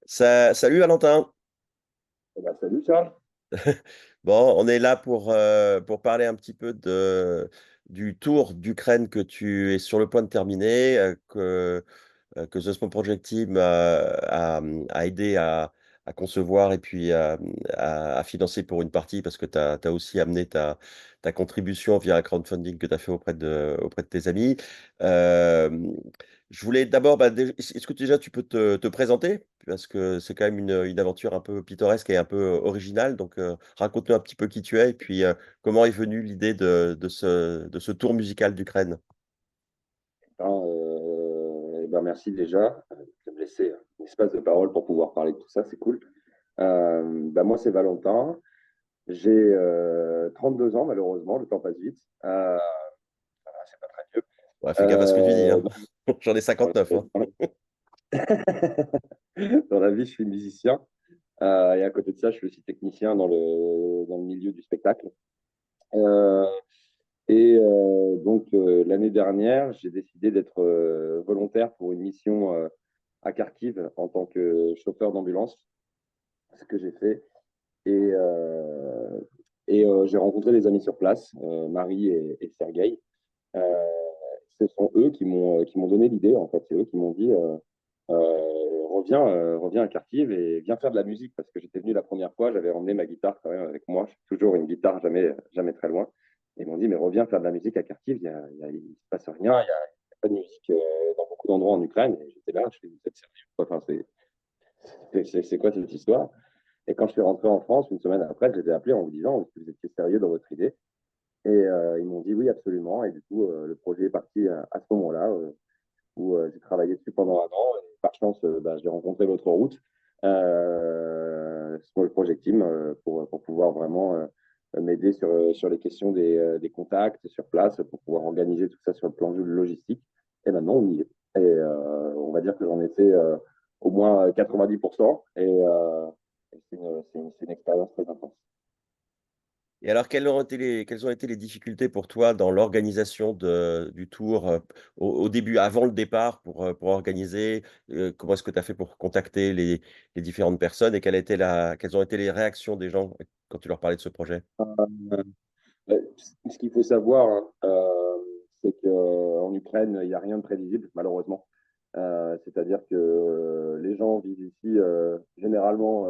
Salut Valentin. Eh ben, salut Charles. Bon, on est là pour parler un petit peu du tour d'Ukraine que tu es sur le point de terminer, que The Small Project Team a aidé à concevoir et puis à financer pour une partie parce que tu as aussi amené ta contribution via un crowdfunding que tu as fait auprès de tes amis. Euh, je voulais d'abord, est-ce que déjà tu peux te présenter? Parce que c'est quand même une aventure un peu pittoresque et un peu originale. Donc, raconte-nous un petit peu qui tu es et puis comment est venue l'idée de ce tour musical d'Ukraine. Merci déjà de me laisser un espace de parole pour pouvoir parler de tout ça, c'est cool. Moi, c'est Valentin. J'ai 2 ans, malheureusement, le temps passe vite. C'est pas très vieux. Ouais, fais gaffe à ce que tu dis, hein. Donc, J'en ai 59, hein. dans la dans la vie, je suis musicien. Et à côté de ça, je suis aussi technicien dans le milieu du spectacle. Euh, L'année dernière, j'ai décidé d'être volontaire pour une mission à Kharkiv en tant que chauffeur d'ambulance, ce que j'ai fait. Et, euh, j'ai rencontré des amis sur place, Marie et Sergueï. Euh, Ce sont eux qui m'ont donné l'idée, en fait. C'est eux qui m'ont dit reviens à Kharkiv et viens faire de la musique parce que j'étais venu la première fois, j'avais emmené ma guitare quand même avec moi. J'ai toujours une guitare, jamais très loin. Et ils m'ont dit mais reviens faire de la musique à Kharkiv, il se passe rien, il y a pas de musique dans beaucoup d'endroits en Ukraine. Et j'étais là, je fais, vous êtes sérieux quoi. Enfin, c'est quoi cette histoire? Et quand je suis rentré en France, une semaine après, je les ai appelés en me disant est-ce que vous étiez sérieux dans votre idée? Et ils m'ont dit oui, absolument. Et du coup, le projet est parti à ce moment-là, où j'ai travaillé dessus pendant un an. Et par chance, j'ai rencontré votre route, Small Project Team, pour pouvoir vraiment m'aider sur les questions des contacts sur place, pour pouvoir organiser tout ça sur le plan logistique. Et maintenant, on y est. Et on va dire que j'en ai fait au moins 90%. Et c'est une expérience très intense. Et alors, quelles ont été les difficultés pour toi dans l'organisation du tour au début, avant le départ, pour organiser? Comment est-ce que tu as fait pour contacter les différentes personnes et quelles ont été les réactions des gens quand tu leur parlais de ce projet? Ce qu'il faut savoir, hein, c'est qu'en Ukraine, il n'y a rien de prévisible, malheureusement. C'est-à-dire que les gens vivent ici généralement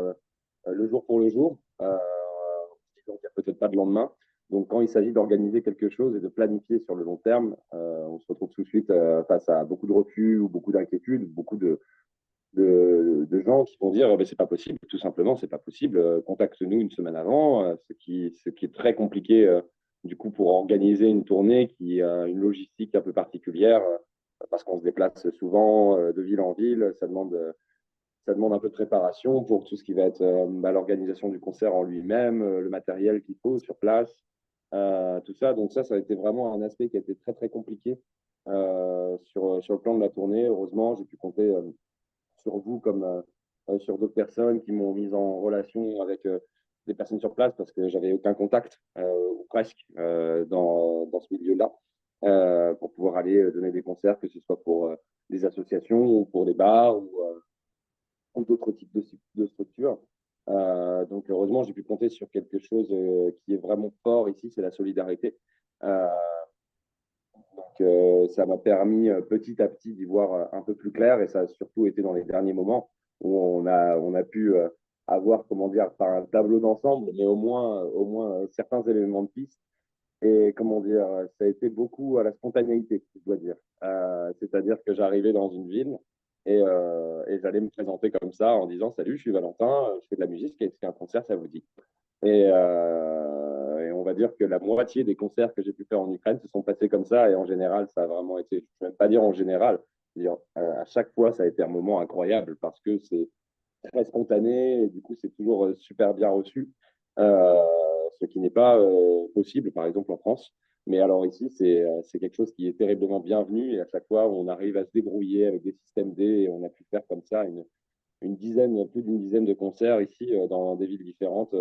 le jour pour le jour, disant qu'il n'y a peut-être pas de lendemain. Donc, quand il s'agit d'organiser quelque chose et de planifier sur le long terme, on se retrouve tout de suite face à beaucoup de refus ou beaucoup d'inquiétudes, beaucoup de gens qui vont dire oh, ben, c'est pas possible, tout simplement, c'est pas possible, contacte-nous une semaine avant, ce qui est très compliqué du coup pour organiser une tournée qui a une logistique un peu particulière parce qu'on se déplace souvent de ville en ville, ça demande un peu de préparation pour tout ce qui va être l'organisation du concert en lui-même, le matériel qu'il faut sur place, tout ça. Donc ça a été vraiment un aspect qui a été très très compliqué sur le plan de la tournée. Heureusement, j'ai pu compter sur vous comme sur d'autres personnes qui m'ont mis en relation avec des personnes sur place parce que j'avais aucun contact, ou presque, dans ce milieu-là, pour pouvoir aller donner des concerts, que ce soit pour des associations ou pour des bars ou d'autres types de structures. Donc heureusement, j'ai pu compter sur quelque chose qui est vraiment fort ici, c'est la solidarité. Euh, Ça m'a permis petit à petit d'y voir un peu plus clair et ça a surtout été dans les derniers moments où on a pu avoir, comment dire, pas un tableau d'ensemble, mais au moins certains éléments de piste. Et comment dire, ça a été beaucoup à la spontanéité, je dois dire. C'est-à-dire que j'arrivais dans une ville et j'allais me présenter comme ça en disant salut, je suis Valentin, je fais de la musique, est-ce qu'un concert, ça vous dit? Et on va dire que la moitié des concerts que j'ai pu faire en Ukraine se sont passés comme ça. Et en général, ça a vraiment été, je ne peux même pas dire en général, dire, à chaque fois, ça a été un moment incroyable parce que c'est très spontané et du coup, c'est toujours super bien reçu. Euh, Ce qui n'est pas possible, par exemple, en France. Mais alors ici, c'est quelque chose qui est terriblement bienvenu et à chaque fois, on arrive à se débrouiller avec des systèmes D et on a pu faire comme ça une dizaine, plus d'une dizaine de concerts ici dans des villes différentes,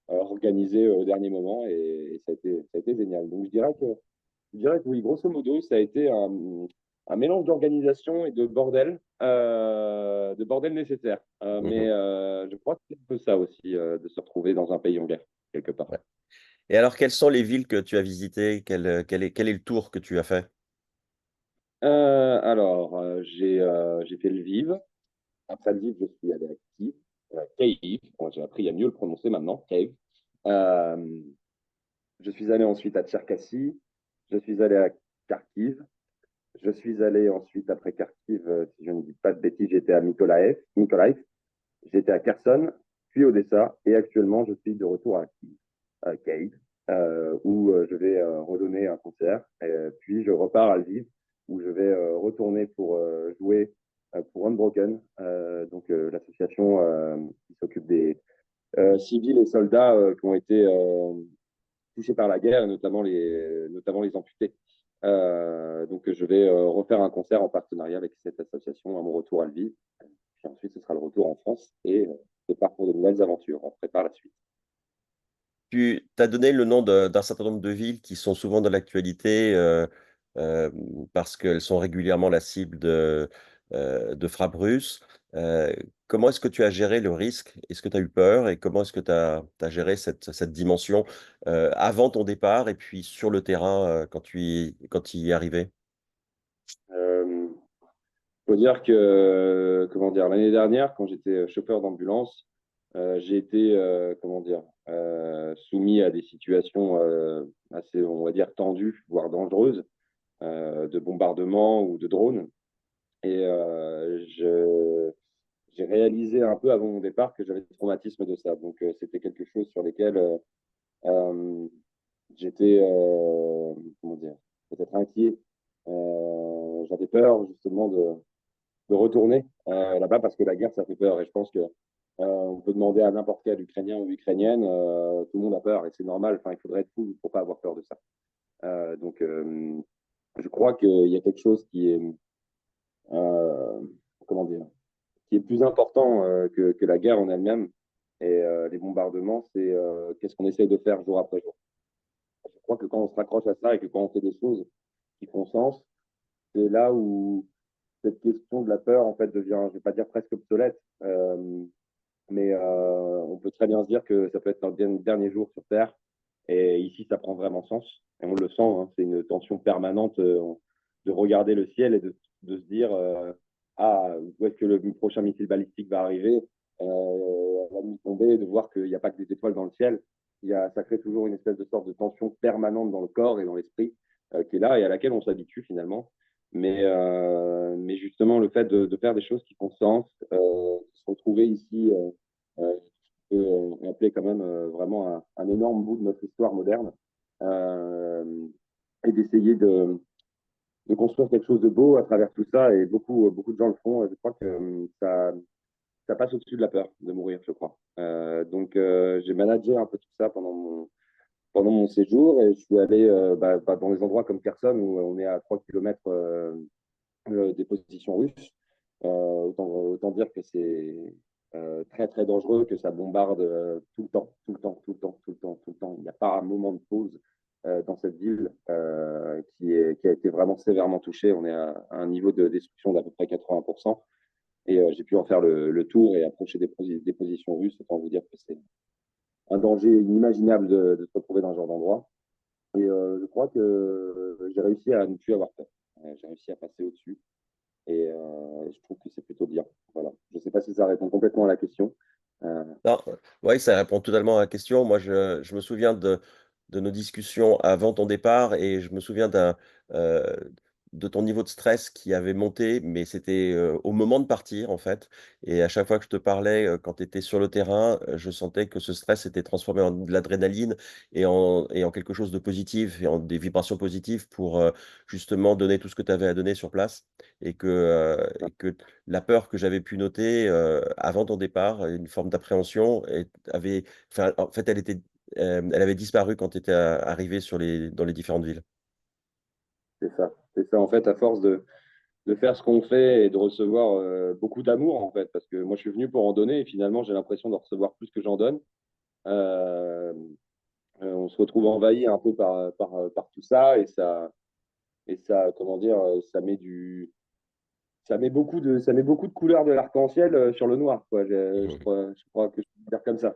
organisés au dernier moment et ça a été génial. Donc je dirais que oui, grosso modo, ça a été un mélange d'organisation et de bordel nécessaire. Mais Mhm. je crois que c'est un peu ça aussi, de se retrouver dans un pays en guerre, quelque part. Ouais. Et alors, quelles sont les villes que tu as visitées? Quel est le tour que tu as fait? J'ai fait Lviv. Après Lviv, je suis allé à Kiev. Kyiv. Bon, j'ai appris à mieux le prononcer maintenant. Kyiv. Euh, je suis allé ensuite à Tcherkassy. Je suis allé à Kharkiv. Je suis allé ensuite, après Kharkiv, si je ne dis pas de bêtises, j'étais à Mykolaiv. J'étais à Kherson, puis Odessa, et actuellement, je suis de retour à Kyiv, où je vais redonner un concert. Puis je repars à Lviv, où je vais retourner pour jouer pour Unbroken, donc l'association qui s'occupe des civils et soldats qui ont été touchés par la guerre, et notamment les amputés. Donc je vais refaire un concert en partenariat avec cette association à mon retour à Lviv. Puis ensuite, ce sera le retour en France et c'est part pour de nouvelles aventures. On prépare la suite. Tu as donné le nom d'un certain nombre de villes qui sont souvent dans l'actualité euh, parce qu'elles sont régulièrement la cible de frappes russes. Euh, Comment est-ce que tu as géré le risque? Est-ce que tu as eu peur et comment est-ce que tu as géré cette dimension avant ton départ et puis sur le terrain quand tu y es arrivé? Il faut dire que, comment dire, l'année dernière, quand j'étais chauffeur d'ambulance, j'ai été, comment dire, soumis à des situations assez, on va dire, tendues, voire dangereuses, de bombardements ou de drones. Et j'ai réalisé un peu avant mon départ que j'avais le traumatisme de ça. Donc, c'était quelque chose sur lesquels euh, j'étais, comment dire, peut-être inquiet. J'avais peur justement de retourner là-bas parce que la guerre, ça fait peur. Et je pense que on peut demander à n'importe quel Ukrainien ou Ukrainienne, tout le monde a peur et c'est normal. Enfin, il faudrait être fou pour pas avoir peur de ça. Donc, je crois qu'il y a quelque chose qui est, euh, comment dire, qui est plus important que la guerre en elle-même. Et les bombardements, c'est qu'est-ce qu'on essaye de faire jour après jour. Je crois que quand on se raccroche à ça et que quand on fait des choses qui font sens, c'est là où cette question de la peur, en fait, devient, je vais pas dire presque obsolète, mais on peut très bien se dire que ça peut être notre dernier jour sur Terre. Et ici, ça prend vraiment sens. Et on le sent, hein, c'est une tension permanente de regarder le ciel et de se dire ah, où est-ce que le prochain missile balistique va arriver la nuit tombée, de voir qu'il n'y a pas que des étoiles dans le ciel. Ça crée toujours une espèce de sorte de tension permanente dans le corps et dans l'esprit qui est là et à laquelle on s'habitue finalement. Mais justement, le fait de faire des choses qui font sens, se retrouver ici, peut appeler quand même vraiment un énorme bout de notre histoire moderne, euh, et d'essayer de construire quelque chose de beau à travers tout ça. Et beaucoup de gens le font. Et je crois que ça passe au-dessus de la peur de mourir, je crois. Donc, j'ai managé un peu tout ça pendant mon séjour et je suis allé dans des endroits comme Kherson où on est à 3 kilomètres des positions russes. Autant dire que c'est très très dangereux, que ça bombarde tout le temps, tout le temps, tout le temps, tout le temps, tout le temps. Il n'y a pas un moment de pause dans cette ville qui a été vraiment sévèrement touchée. On est à un niveau de destruction d'à peu près 80%. Et j'ai pu en faire le tour et approcher des positions russes. Autant vous dire que c'est un danger inimaginable de se retrouver dans ce genre d'endroit. Et je crois que j'ai réussi à ne plus avoir peur. J'ai réussi à passer au-dessus. Et je trouve que c'est plutôt bien. Voilà. Je ne sais pas si ça répond complètement à la question. Euh, Non, oui, ça répond totalement à la question. Moi, je me souviens de nos discussions avant ton départ et je me souviens euh, de ton niveau de stress qui avait monté, mais c'était au moment de partir, en fait. Et à chaque fois que je te parlais, quand tu étais sur le terrain, je sentais que ce stress s'était transformé en de l'adrénaline et en quelque chose de positif et en des vibrations positives pour justement donner tout ce que tu avais à donner sur place et que la peur que j'avais pu noter avant ton départ, une forme d'appréhension, enfin, en fait, elle avait disparu quand tu étais arrivé dans les différentes villes. c'est ça. C'est ça, en fait, à force de faire ce qu'on fait et de recevoir beaucoup d'amour, en fait, parce que moi, je suis venu pour en donner et finalement, j'ai l'impression de recevoir plus que j'en donne. Euh, on se retrouve envahi un peu par tout ça et Et ça, comment dire, ça met beaucoup de couleurs de l'arc-en-ciel sur le noir, quoi. Je crois que je peux dire comme ça.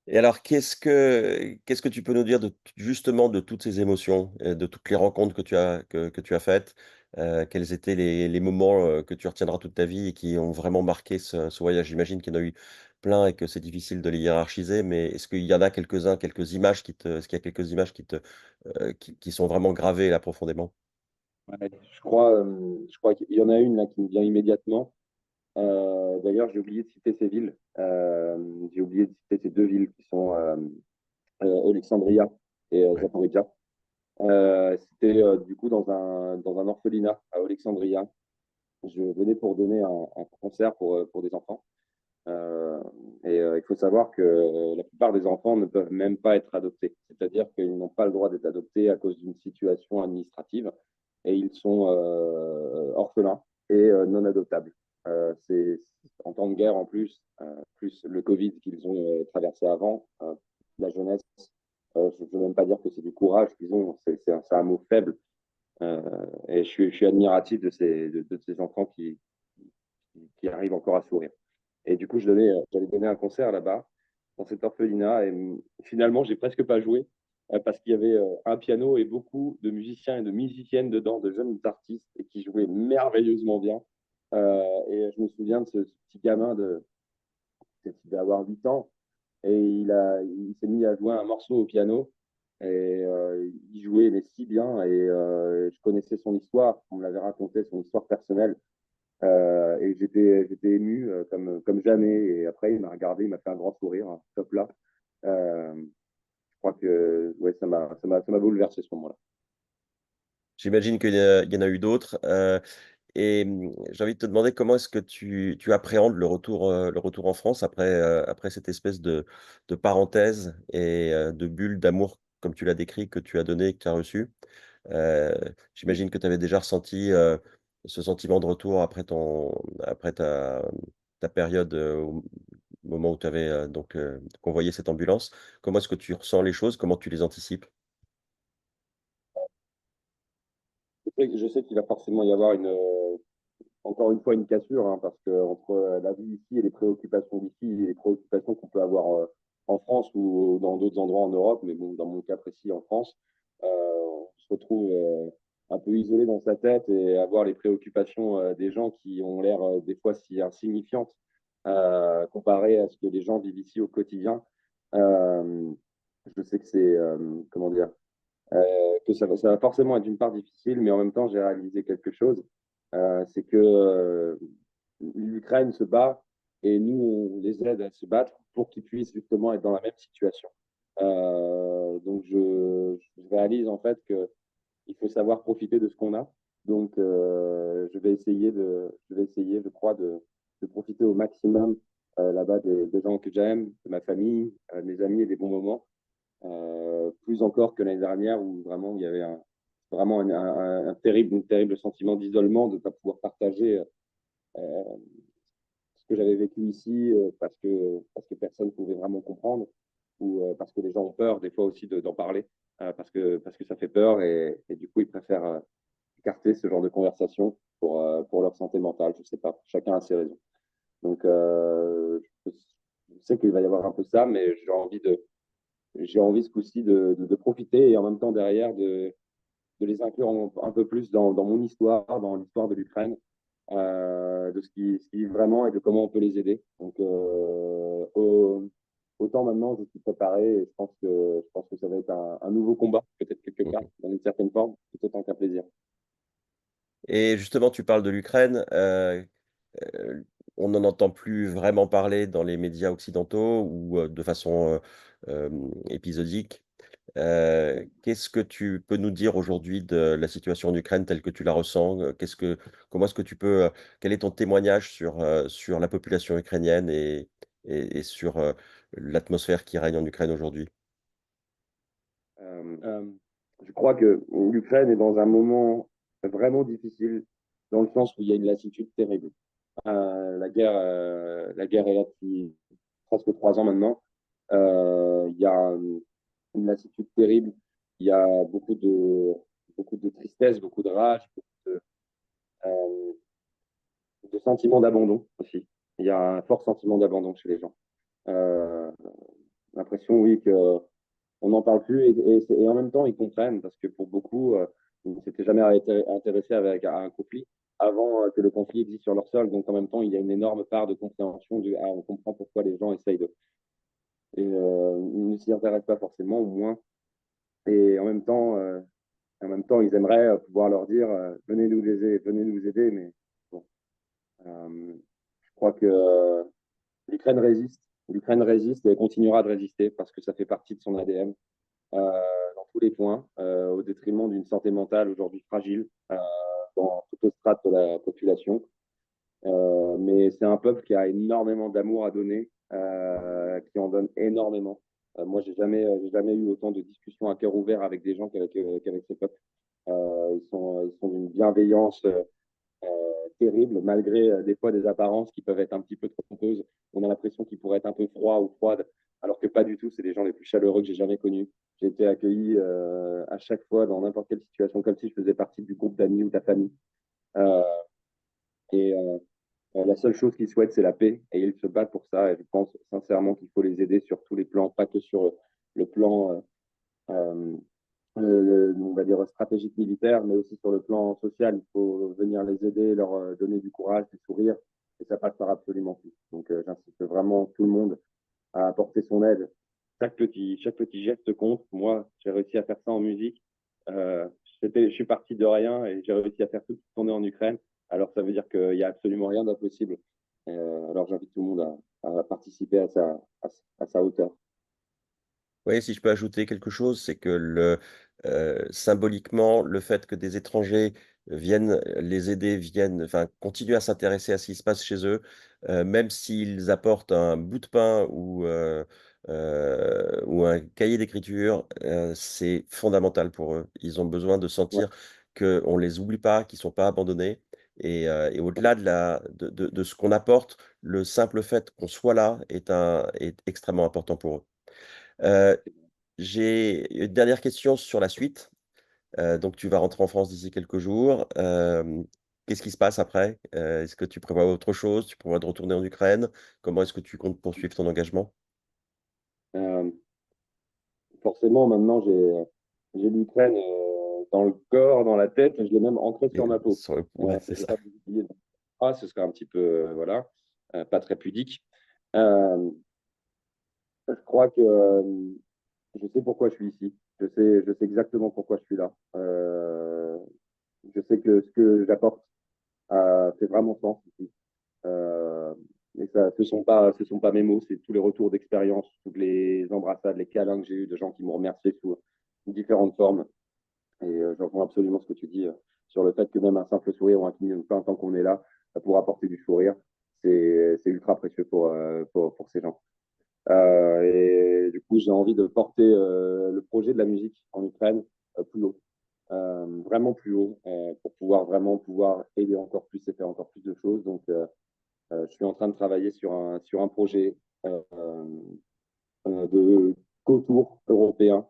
Et alors, qu'est-ce que tu peux nous dire de justement de toutes ces émotions, de toutes les rencontres que tu as faites? Quels étaient les moments, que tu retiendras toute ta vie et qui ont vraiment marqué ce voyage? J'imagine qu'il y en a eu plein et que c'est difficile de les hiérarchiser, mais est-ce qu'il y en a quelques-uns, quelques images est-ce qu'il y a quelques images qui sont vraiment gravées là profondément? Ouais, je crois qu'il y en a une là qui me vient immédiatement. D'ailleurs, j'ai oublié de citer ces villes. J'ai oublié de citer ces deux villes qui sont Alexandria et Ouais. Zaporizhia. C'était du coup dans un orphelinat à Alexandria. Je venais pour donner un concert pour des enfants. Euh, il faut savoir que la plupart des enfants ne peuvent même pas être adoptés. C'est-à-dire qu'ils n'ont pas le droit d'être adoptés à cause d'une situation administrative et ils sont orphelins et non adoptables. C'est en temps de guerre en plus, plus le Covid qu'ils ont traversé avant, la jeunesse. Je ne veux même pas dire que c'est du courage qu'ils ont, c'est un mot faible. Et je suis admiratif de ces enfants qui arrivent encore à sourire. Et du coup, j'allais donner un concert là-bas, dans cet orphelinat. Et finalement, j'ai presque pas joué parce qu'il y avait un piano et beaucoup de musiciens et de musiciennes dedans, de jeunes artistes, et qui jouaient merveilleusement bien. Et je me souviens de ce petit gamin qui devait avoir 8 ans. Et il s'est mis à jouer un morceau au piano. Et il jouait mais si bien. Et je connaissais son histoire. On me l'avait raconté, son histoire personnelle. Et j'étais ému comme jamais. Et après, il m'a regardé, il m'a fait un grand sourire, hein, top là. Je crois que ouais, ça m'a bouleversé ce moment-là. J'imagine qu'il y en a eu d'autres, j'ai envie de te demander comment est-ce que tu appréhendes le retour en France après cette espèce de parenthèse et de bulle d'amour, comme tu l'as décrit, que tu as donné, que tu as reçu? Heu, J'imagine que tu avais déjà ressenti, ce sentiment de retour après ta période, au moment où tu avais, convoyé cette ambulance. Comment est-ce que tu ressens les choses? Comment tu les anticipes? Je sais qu'il va forcément y avoir encore une fois une cassure, hein, parce que entre la vie ici et les préoccupations d'ici et les préoccupations qu'on peut avoir en France ou dans d'autres endroits en Europe, mais bon, dans mon cas précis en France, on se retrouve un peu isolé dans sa tête et avoir les préoccupations des gens qui ont l'air des fois si insignifiantes comparé à ce que les gens vivent ici au quotidien. Euh, je sais que comment dire, que ça va forcément être d'une part difficile, mais en même temps, j'ai réalisé quelque chose, c'est que l'Ukraine se bat et nous, on les aide à se battre pour qu'ils puissent justement être dans la même situation. Donc, je réalise en fait qu'il faut savoir profiter de ce qu'on a. Donc, je vais essayer, je crois, de profiter au maximum là-bas des gens que j'aime, de ma famille, de mes amis et des bons moments. Plus encore que l'année dernière où vraiment il y avait vraiment un terrible sentiment d'isolement de ne pas pouvoir partager euh, ce que j'avais vécu ici parce que personne ne pouvait vraiment comprendre ou parce que les gens ont peur des fois aussi d'en parler parce que ça fait peur et du coup ils préfèrent écarter ce genre de conversation pour leur santé mentale. Je sais pas, chacun a ses raisons. Donc je sais qu'il va y avoir un peu ça, mais j'ai envie ce coup-ci de profiter et en même temps derrière de les inclure un peu plus dans mon histoire, dans l'histoire de l'Ukraine, de ce qui vit vraiment et de comment on peut les aider. Donc, autant maintenant, je suis préparé et je pense que ça va être un nouveau combat, peut-être quelque part, Mmh. dans une certaine forme, tout autant qu'un plaisir. Et justement, tu parles de l'Ukraine, on n'en entend plus vraiment parler dans les médias occidentaux ou, de façon, épisodique. Qu'est-ce que tu peux nous dire aujourd'hui de la situation en Ukraine telle que tu la ressens? Comment est-ce que tu peux, quel est ton témoignage sur la population ukrainienne et sur, l'atmosphère qui règne en Ukraine aujourd'hui? Euh, je crois que l'Ukraine est dans un moment vraiment difficile, dans le sens où il y a une lassitude terrible. La guerre est là depuis presque 3 ans maintenant. Il y a une lassitude terrible. Il y a beaucoup beaucoup de tristesse, beaucoup de rage, euh, de sentiments d'abandon aussi. Il y a un fort sentiment d'abandon chez les gens. Euh, L'impression, oui, que on n'en parle plus et en même temps, ils comprennent parce que pour beaucoup, ils ne s'étaient jamais intéressés à un conflit avant que le conflit existe sur leur sol. Donc, en même temps, il y a une énorme part de compréhension on comprend pourquoi les gens essayent de. Et ils ne s'y intéressent pas forcément, ou moins. Et en même temps ils aimeraient pouvoir leur dire venez nous aider, mais bon, je crois que l'Ukraine résiste. L'Ukraine résiste et elle continuera de résister parce que ça fait partie de son ADN dans tous les points, au détriment d'une santé mentale aujourd'hui fragile dans toutes les strates de la population. Mais c'est un peuple qui a énormément d'amour à donner, qui en donne énormément. Moi, j'ai jamais eu autant de discussions à cœur ouvert avec des gens qu'avec ce peuple. Ils sont d'une bienveillance terrible, malgré des fois des apparences qui peuvent être un petit peu trompeuses. On a l'impression qu'ils pourraient être un peu froids ou froides, alors que pas du tout. C'est les gens les plus chaleureux que j'ai jamais connus. J'ai été accueilli à chaque fois dans n'importe quelle situation, comme si je faisais partie du groupe d'amis ou de la famille. Euh, et la seule chose qu'ils souhaitent, c'est la paix, et ils se battent pour ça. Et je pense sincèrement qu'il faut les aider sur tous les plans, pas que sur le plan euh, on va dire, stratégique militaire, mais aussi sur le plan social. Il faut venir les aider, leur donner du courage, du sourire, et ça passe par absolument tout. Donc, j'incite vraiment tout le monde à apporter son aide. Chaque petit geste compte. Moi, j'ai réussi à faire ça en musique. Euh, je suis parti de rien et j'ai réussi à faire tout tourner en Ukraine. Alors, ça veut dire qu'il n'y a absolument rien d'impossible. Alors, j'invite tout le monde à participer à sa hauteur. Oui, si je peux ajouter quelque chose, c'est que symboliquement, le fait que des étrangers viennent les aider, viennent, enfin, continuent à s'intéresser à ce qui se passe chez eux, même s'ils apportent un bout de pain ou un cahier d'écriture, c'est fondamental pour eux. Ils ont besoin de Ouais, sentir qu'on ne les oublie pas, qu'ils ne sont pas abandonnés. Et au-delà de ce qu'on apporte, le simple fait qu'on soit là est extrêmement important pour eux. Heu, j'ai une dernière question sur la suite. Donc tu vas rentrer en France d'ici quelques jours. Qu'est-ce qui se passe après? Est-ce que tu prévois autre chose? Tu prévois de retourner en Ukraine? Comment est-ce que tu comptes poursuivre ton engagement? euh, forcément, maintenant, j'ai l'Ukraine dans le corps, dans la tête, je l'ai même ancré Et sur ma peau. ouais, c'est Je ne vais ça. pas vous oublier. Ah, ce serait un petit peu, voilà, pas très pudique. Euh, je crois que je sais pourquoi je suis ici. Je sais exactement pourquoi je suis là. Je sais que ce que j'apporte fait vraiment sens ici. Euh, et ça, ce sont pas mes mots, c'est tous les retours d'expérience, toutes les embrassades, les câlins que j'ai eu de gens qui m'ont remercié sous différentes formes. Et je rejoins absolument ce que tu dis sur le fait que même un simple sourire ou un clin d'œil, tant qu'on est là pour apporter du sourire, c'est ultra précieux pour ces gens. Et du coup, j'ai envie de porter le projet de la musique en Ukraine plus haut, vraiment plus haut, pour pouvoir vraiment pouvoir aider encore plus et faire encore plus de choses. Donc, je suis en train de travailler sur un projet de co-tour européen,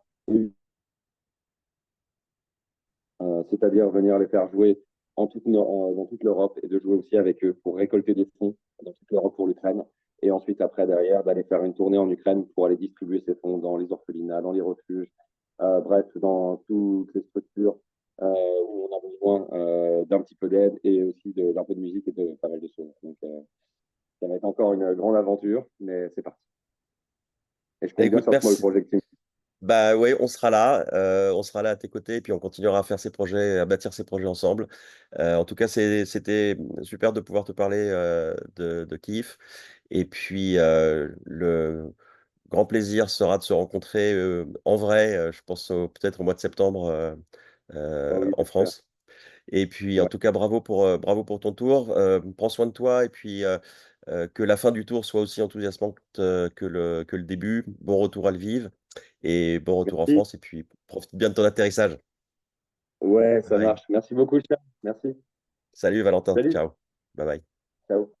c'est-à-dire venir les faire jouer dans toute l'Europe et de jouer aussi avec eux pour récolter des fonds dans toute l'Europe pour l'Ukraine. Et ensuite, après, derrière, d'aller faire une tournée en Ukraine pour aller distribuer ces fonds dans les orphelinats, dans les refuges, bref, dans toutes les structures où on a besoin d'un petit peu d'aide et aussi d'un peu de musique et de pas mal de choses. Donc, ça va être encore une grande aventure, mais c'est parti. Et je compte bien Écoute, sur toi le merci. projet que tu Bah oui, on sera là à tes côtés, et puis on continuera à faire ces projets, à bâtir ces projets ensemble. En tout cas, c'était super de pouvoir te parler de Kiev. Et puis, le grand plaisir sera de se rencontrer en vrai, je pense peut-être au mois de septembre oui, en j'espère. France. Et puis, en Ouais, tout cas, bravo pour ton tour. Prends soin de toi et puis que la fin du tour soit aussi enthousiasmante que le début. Bon retour à Lviv et bon retour en merci. France. Et puis, profite bien de ton atterrissage. Ouais, Bye ça bye. marche. Merci beaucoup, Charles. Merci. Salut Valentin. Salut. Ciao. Bye bye. Ciao.